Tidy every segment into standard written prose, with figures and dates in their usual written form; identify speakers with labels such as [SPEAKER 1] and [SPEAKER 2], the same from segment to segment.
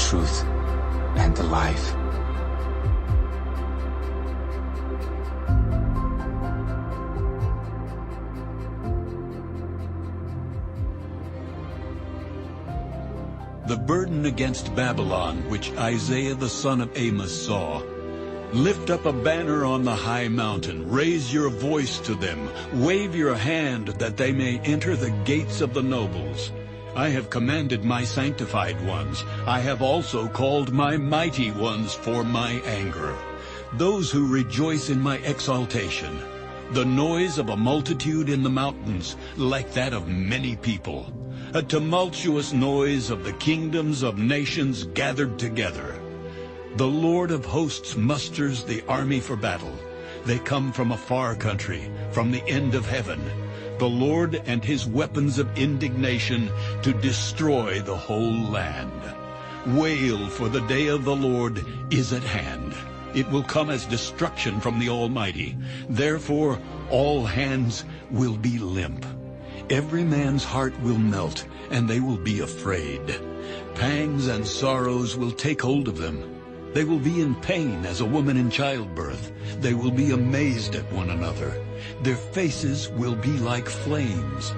[SPEAKER 1] truth and the life.
[SPEAKER 2] The burden against Babylon, which Isaiah the son of Amos saw. Lift up a banner on the high mountain. Raise your voice to them. Wave your hand that they may enter the gates of the nobles. I have commanded my sanctified ones. I have also called my mighty ones for my anger. Those who rejoice in my exaltation. The noise of a multitude in the mountains, like that of many people. A tumultuous noise of the kingdoms of nations gathered together. The Lord of hosts musters the army for battle. They come from a far country, from the end of heaven. The Lord and his weapons of indignation to destroy the whole land. Wail, for the day of the Lord is at hand. It will come as destruction from the Almighty. Therefore all hands will be limp. Every man's heart will melt, and they will be afraid. Pangs and sorrows will take hold of them. They will be in pain as a woman in childbirth. They will be amazed at one another. Their faces will be like flames.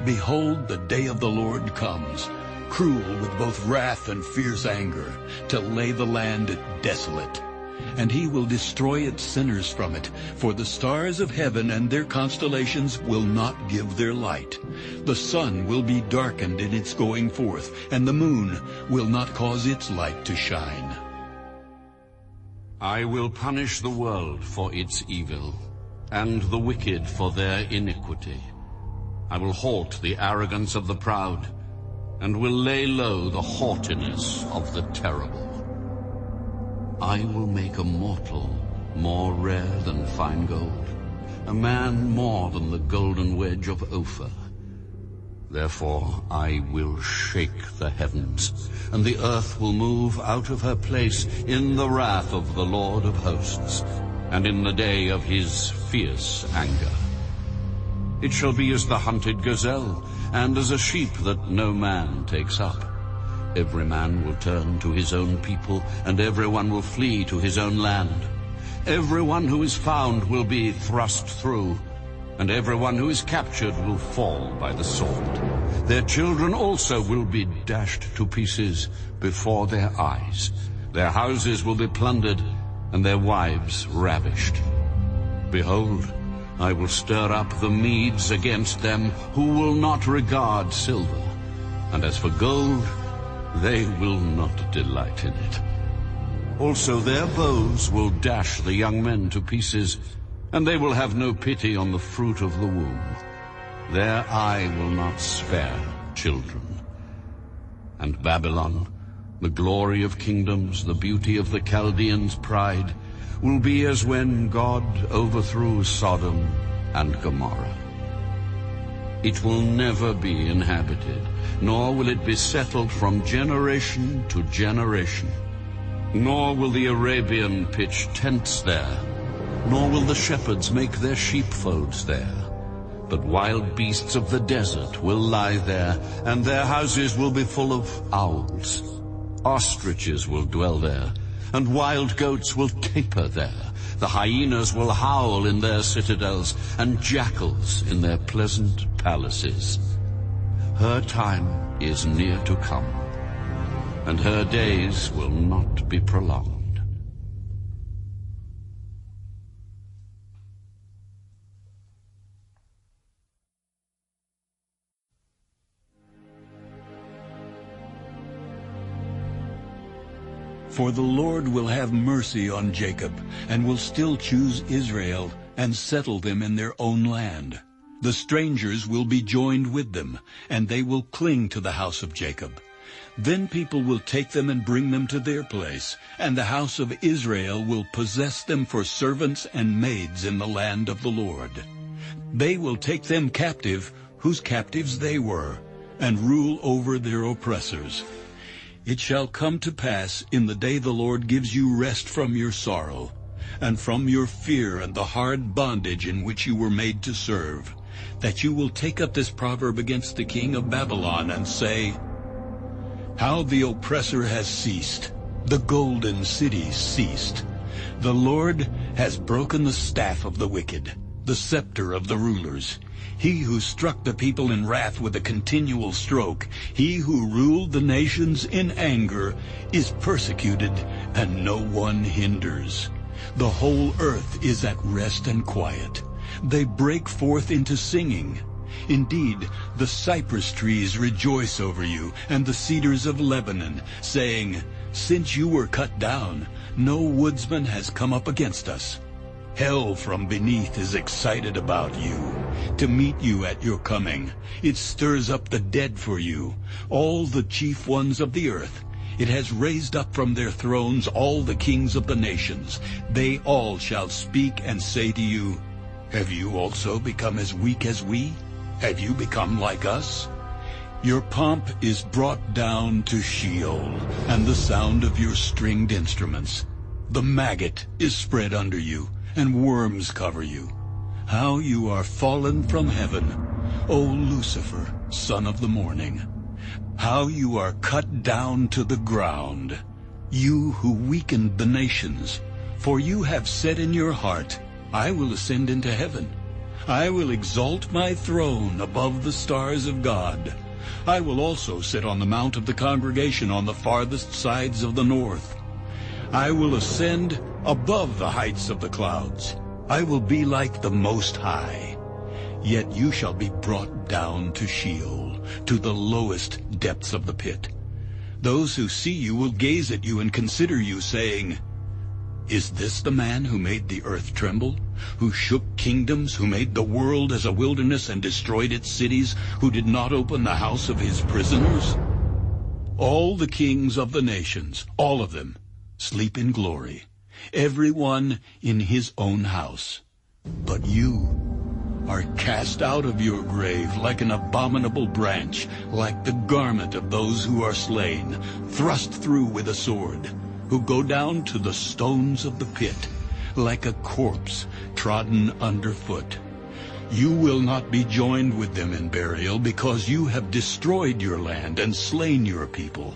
[SPEAKER 2] Behold, the day of the Lord comes, cruel with both wrath and fierce anger, to lay the land desolate. And he will destroy its sinners from it, for the stars of heaven and their constellations will not give their light. The sun will be darkened in its going forth, and the moon will not cause its light to shine.
[SPEAKER 3] I will punish the world for its evil, and the wicked for their iniquity. I will halt the arrogance of the proud, and will lay low the haughtiness of the terrible. I will make a mortal more rare than fine gold, a man more than the golden wedge of Ophir. Therefore I will shake the heavens, and the earth will move out of her place in the wrath of the Lord of hosts, and in the day of his fierce anger. It shall be as the hunted gazelle, and as a sheep that no man takes up. Every man will turn to his own people, and everyone will flee to his own land. Everyone who is found will be thrust through, and everyone who is captured will fall by the sword. Their children also will be dashed to pieces before their eyes. Their houses will be plundered, and their wives ravished. Behold, I will stir up the Medes against them, who will not regard silver. And as for gold, they will not delight in it. Also their bows will dash the young men to pieces, and they will have no pity on the fruit of the womb. Their eye will not spare children. And Babylon, the glory of kingdoms, the beauty of the Chaldeans' pride, will be as when God overthrew Sodom and Gomorrah. It will never be inhabited, nor will it be settled from generation to generation. Nor will the Arabian pitch tents there, nor will the shepherds make their sheepfolds there. But wild beasts of the desert will lie there, and their houses will be full of owls. Ostriches will dwell there, and wild goats will caper there. The hyenas will howl in their citadels, and jackals in their pleasant palaces. Her time is near to come, and her days will not be prolonged.
[SPEAKER 2] For the Lord will have mercy on Jacob, and will still choose Israel, and settle them in their own land. The strangers will be joined with them, and they will cling to the house of Jacob. Then people will take them and bring them to their place, and the house of Israel will possess them for servants and maids in the land of the Lord. They will take them captive, whose captives they were, and rule over their oppressors. It shall come to pass in the day the Lord gives you rest from your sorrow, and from your fear and the hard bondage in which you were made to serve, that you will take up this proverb against the king of Babylon and say, How the oppressor has ceased. The golden city ceased. The Lord has broken the staff of the wicked, the scepter of the rulers. He who struck the people in wrath with a continual stroke, he who ruled the nations in anger, is persecuted, and no one hinders. The whole earth is at rest and quiet. They break forth into singing. Indeed, the cypress trees rejoice over you, and the cedars of Lebanon, saying, "Since you were cut down, no woodsman has come up against us." Hell from beneath is excited about you, to meet you at your coming. It stirs up the dead for you, all the chief ones of the earth. It has raised up from their thrones all the kings of the nations. They all shall speak and say to you, "Have you also become as weak as we? Have you become like us?" Your pomp is brought down to Sheol, and the sound of your stringed instruments. The maggot is spread under you, and worms cover you. How you are fallen from heaven, O Lucifer, son of the morning! How you are cut down to the ground, you who weakened the nations! For you have said in your heart, "I will ascend into heaven. I will exalt my throne above the stars of God. I will also sit on the mount of the congregation on the farthest sides of the north. I will ascend above the heights of the clouds. I will be like the Most High. Yet you shall be brought down to Sheol, to the lowest depths of the pit. Those who see you will gaze at you and consider you, saying, 'Is this the man who made the earth tremble, who shook kingdoms, who made the world as a wilderness and destroyed its cities, who did not open the house of his prisoners?' All the kings of the nations, all of them, sleep in glory, every one in his own house. But you are cast out of your grave like an abominable branch, like the garment of those who are slain, thrust through with a sword, who go down to the stones of the pit, like a corpse trodden underfoot. You will not be joined with them in burial, because you have destroyed your land and slain your people.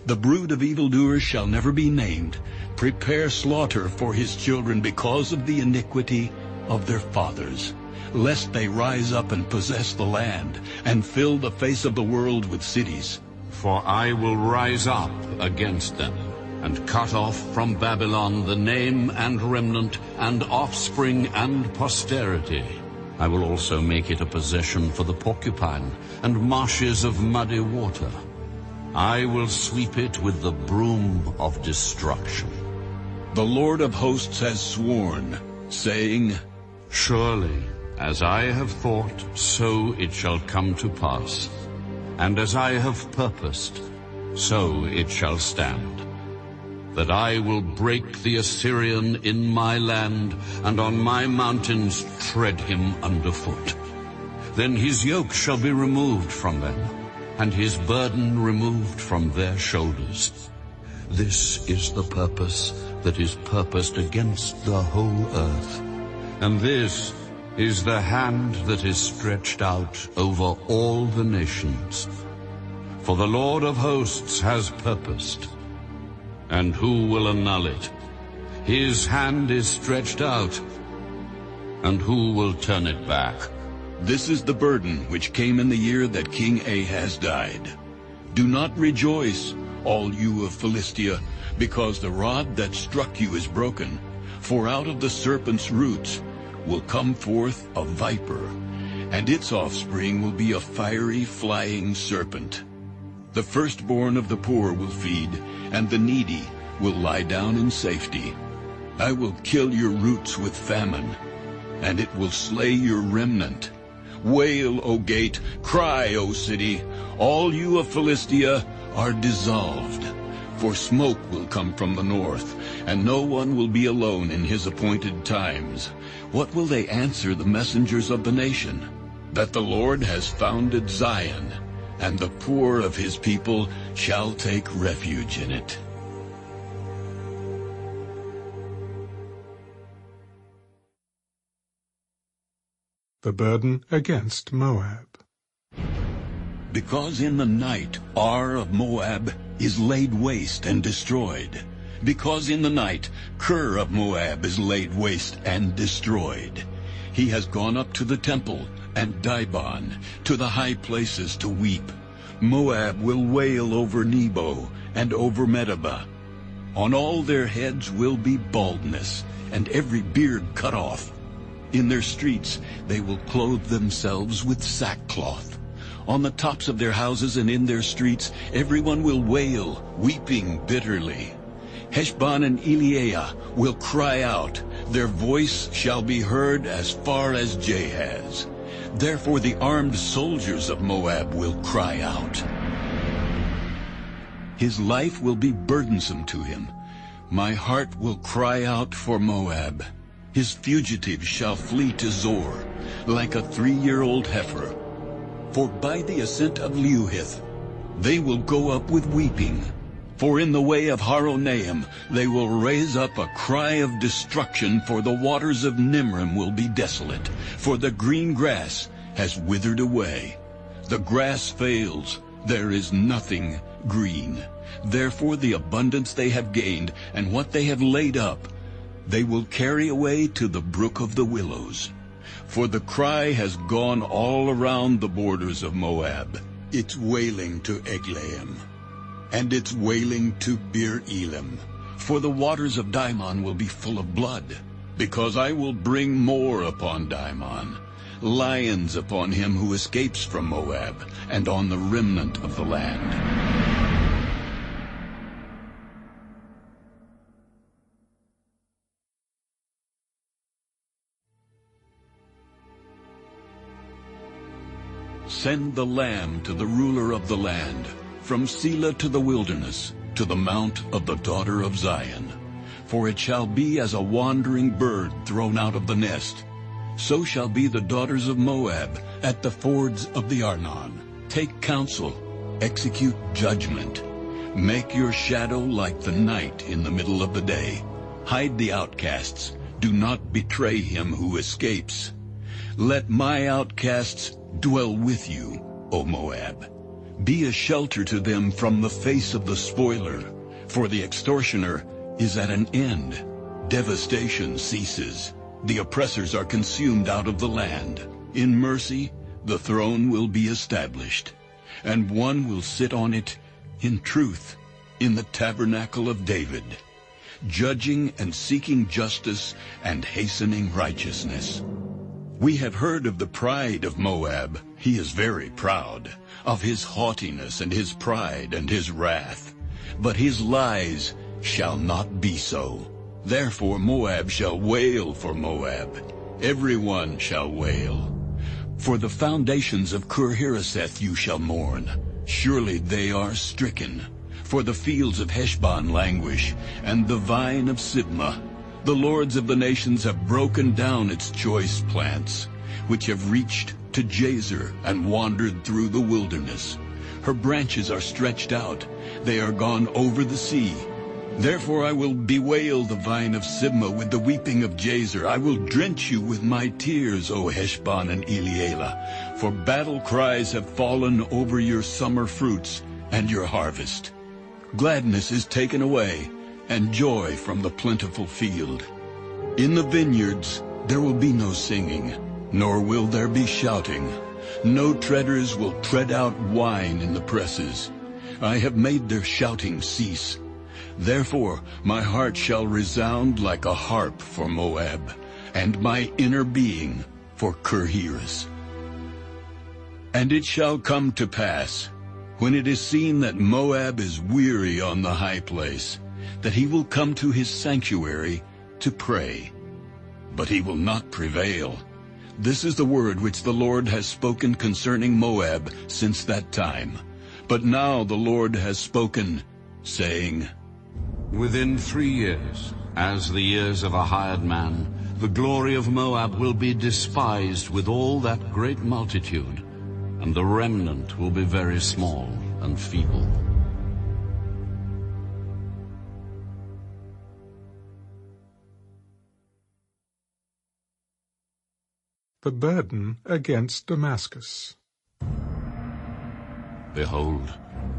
[SPEAKER 2] The brood of evildoers shall never be named. Prepare slaughter for his children because of the iniquity of their fathers, lest they rise up and possess the land, and fill the face of the world with cities.
[SPEAKER 3] For I will rise up against them, and cut off from Babylon the name and remnant, and offspring and posterity. I will also make it a possession for the porcupine, and marshes of muddy water. I will sweep it with the broom of destruction.
[SPEAKER 2] The Lord of hosts has sworn, saying,
[SPEAKER 3] Surely, as I have thought, so it shall come to pass. And as I have purposed, so it shall stand. That I will break the Assyrian in my land, and on my mountains tread him underfoot. Then his yoke shall be removed from them, and his burden removed from their shoulders. This is the purpose that is purposed against the whole earth. And this is the hand that is stretched out over all the nations. For the Lord of hosts has purposed, and who will annul it? His hand is stretched out, and who will turn it back?
[SPEAKER 2] This is the burden which came in the year that King Ahaz died. Do not rejoice, all you of Philistia, because the rod that struck you is broken. For out of the serpent's roots will come forth a viper, and its offspring will be a fiery flying serpent. The firstborn of the poor will feed, and the needy will lie down in safety. I will kill your roots with famine, and it will slay your remnant. Wail, O gate, cry, O city, all you of Philistia are dissolved. For smoke will come from the north, and no one will be alone in his appointed times. What will they answer the messengers of the nation? That the Lord has founded Zion, and the poor of his people shall take refuge in it.
[SPEAKER 4] The burden against Moab.
[SPEAKER 2] Because in the night Ar of Moab is laid waste and destroyed. Because in the night Kir of Moab is laid waste and destroyed. He has gone up to the temple and Dibon, to the high places to weep. Moab will wail over Nebo and over Medeba. On all their heads will be baldness, and every beard cut off. In their streets they will clothe themselves with sackcloth. On the tops of their houses and in their streets everyone will wail, weeping bitterly. Heshbon and Elealeh will cry out. Their voice shall be heard as far as Jahaz. Therefore the armed soldiers of Moab will cry out. His life will be burdensome to him. My heart will cry out for Moab. His fugitives shall flee to Zor, like a 3-year-old heifer. For by the ascent of Luhith they will go up with weeping. For in the way of Horonaim they will raise up a cry of destruction, for the waters of Nimrim will be desolate, for the green grass has withered away. The grass fails, there is nothing green. Therefore the abundance they have gained, and what they have laid up, they will carry away to the brook of the willows. For the cry has gone all around the borders of Moab, its wailing to Eglaim, and its wailing to Bir Elim. For the waters of Dimon will be full of blood, because I will bring more upon Dimon, lions upon him who escapes from Moab, and on the remnant of the land. Send the lamb to the ruler of the land, from Selah to the wilderness, to the mount of the daughter of Zion. For it shall be as a wandering bird thrown out of the nest. So shall be the daughters of Moab at the fords of the Arnon. Take counsel, execute judgment. Make your shadow like the night in the middle of the day. Hide the outcasts. Do not betray him who escapes. Let my outcasts dwell with you, O Moab. Be a shelter to them from the face of the spoiler, for the extortioner is at an end. Devastation ceases. The oppressors are consumed out of the land. In mercy, the throne will be established, and one will sit on it in truth, in the tabernacle of David, judging and seeking justice and hastening righteousness. We have heard of the pride of Moab. He is very proud, of his haughtiness and his pride and his wrath. But his lies shall not be so. Therefore Moab shall wail for Moab. Everyone shall wail. For the foundations of Kir-Hareseth you shall mourn. Surely they are stricken. For the fields of Heshbon languish, and the vine of Sibmah. The lords of the nations have broken down its choice plants, which have reached to Jazer and wandered through the wilderness. Her branches are stretched out. They are gone over the sea. Therefore I will bewail the vine of Sibmah with the weeping of Jazer. I will drench you with my tears, O Heshbon and Elealeh, for battle cries have fallen over your summer fruits and your harvest. Gladness is taken away, and joy from the plentiful field. In the vineyards there will be no singing, nor will there be shouting. No treaders will tread out wine in the presses. I have made their shouting cease. Therefore my heart shall resound like a harp for Moab, and my inner being for Kir-Hares. And it shall come to pass, when it is seen that Moab is weary on the high place, that he will come to his sanctuary to pray. But he will not prevail. This is the word which the Lord has spoken concerning Moab since that time. But now the Lord has spoken, saying,
[SPEAKER 3] Within 3 years, as the years of a hired man, the glory of Moab will be despised with all that great multitude, and the remnant will be very small and feeble.
[SPEAKER 4] The burden against Damascus.
[SPEAKER 3] Behold,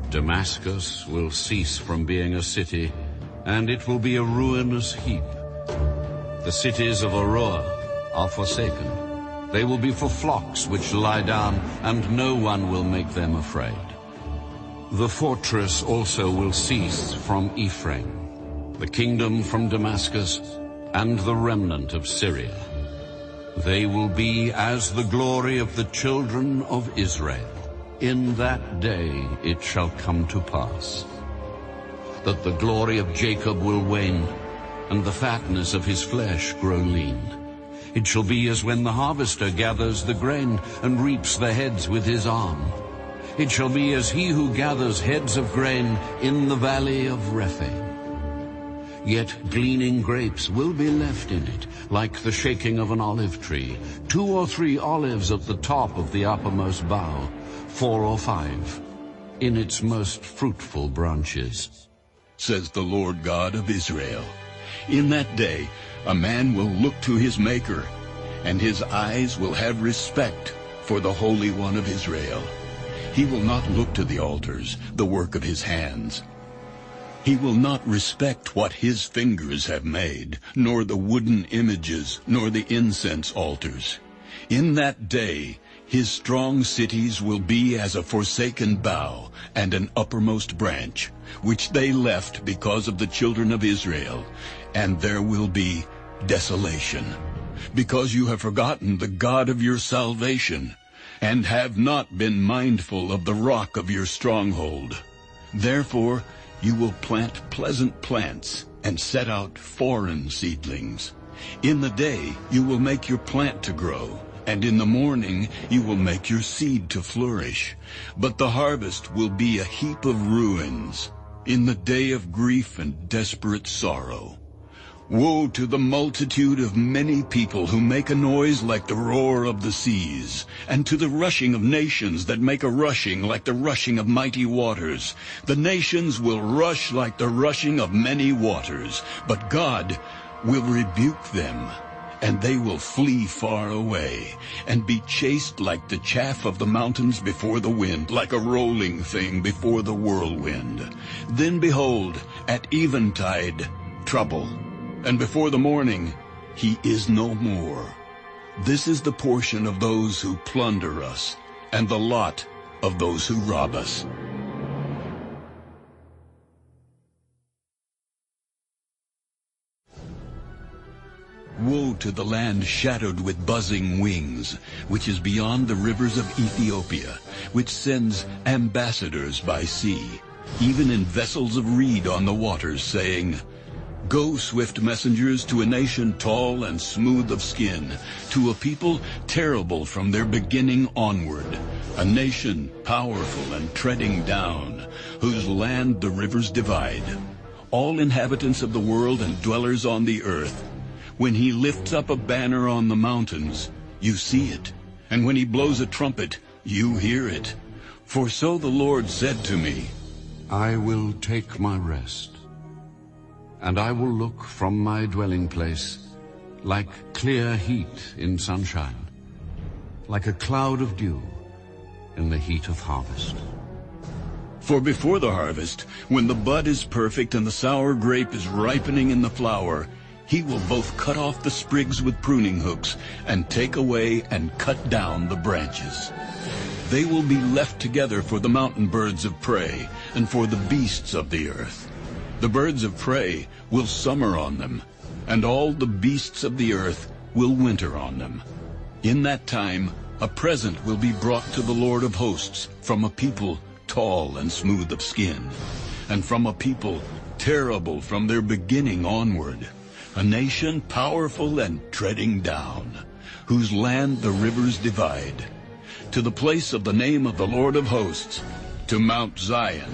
[SPEAKER 3] Damascus will cease from being a city, and it will be a ruinous heap. The cities of Aroer are forsaken. They will be for flocks which lie down, and no one will make them afraid. The fortress also will cease from Ephraim, the kingdom from Damascus, and the remnant of Syria. They will be as the glory of the children of Israel. In that day it shall come to pass that the glory of Jacob will wane, and the fatness of his flesh grow lean. It shall be as when the harvester gathers the grain and reaps the heads with his arm. It shall be as he who gathers heads of grain in the valley of Rephaim. Yet gleaning grapes will be left in it, like the shaking of an olive tree, 2 or 3 olives at the top of the uppermost bough, 4 or 5 in its most fruitful branches.
[SPEAKER 2] Says the Lord God of Israel, in that day a man will look to his Maker, and his eyes will have respect for the Holy One of Israel. He will not look to the altars, the work of his hands. He will not respect what his fingers have made, nor the wooden images, nor the incense altars. In that day his strong cities will be as a forsaken bough and an uppermost branch, which they left because of the children of Israel, and there will be desolation, because you have forgotten the God of your salvation, and have not been mindful of the rock of your stronghold. Therefore you will plant pleasant plants and set out foreign seedlings. In the day you will make your plant to grow, and in the morning you will make your seed to flourish. But the harvest will be a heap of ruins in the day of grief and desperate sorrow. Woe to the multitude of many people who make a noise like the roar of the seas, and to the rushing of nations that make a rushing like the rushing of mighty waters. The nations will rush like the rushing of many waters, but God will rebuke them, and they will flee far away, and be chased like the chaff of the mountains before the wind, like a rolling thing before the whirlwind. Then behold, at eventide, trouble, and before the morning, he is no more. This is the portion of those who plunder us, and the lot of those who rob us. Woe to the land shadowed with buzzing wings, which is beyond the rivers of Ethiopia, which sends ambassadors by sea, even in vessels of reed on the waters, saying, Go, swift messengers, to a nation tall and smooth of skin, to a people terrible from their beginning onward, a nation powerful and treading down, whose land the rivers divide. All inhabitants of the world and dwellers on the earth, when he lifts up a banner on the mountains, you see it, and when he blows a trumpet, you hear it. For so the Lord said to me,
[SPEAKER 3] I will take my rest, and I will look from my dwelling place like clear heat in sunshine, like a cloud of dew in the heat of harvest.
[SPEAKER 2] For before the harvest, when the bud is perfect and the sour grape is ripening in the flower, he will both cut off the sprigs with pruning hooks and take away and cut down the branches. They will be left together for the mountain birds of prey and for the beasts of the earth. The birds of prey will summer on them, and all the beasts of the earth will winter on them. In that time a present will be brought to the Lord of hosts from a people tall and smooth of skin, and from a people terrible from their beginning onward, a nation powerful and treading down, whose land the rivers divide, to the place of the name of the Lord of hosts, to Mount Zion,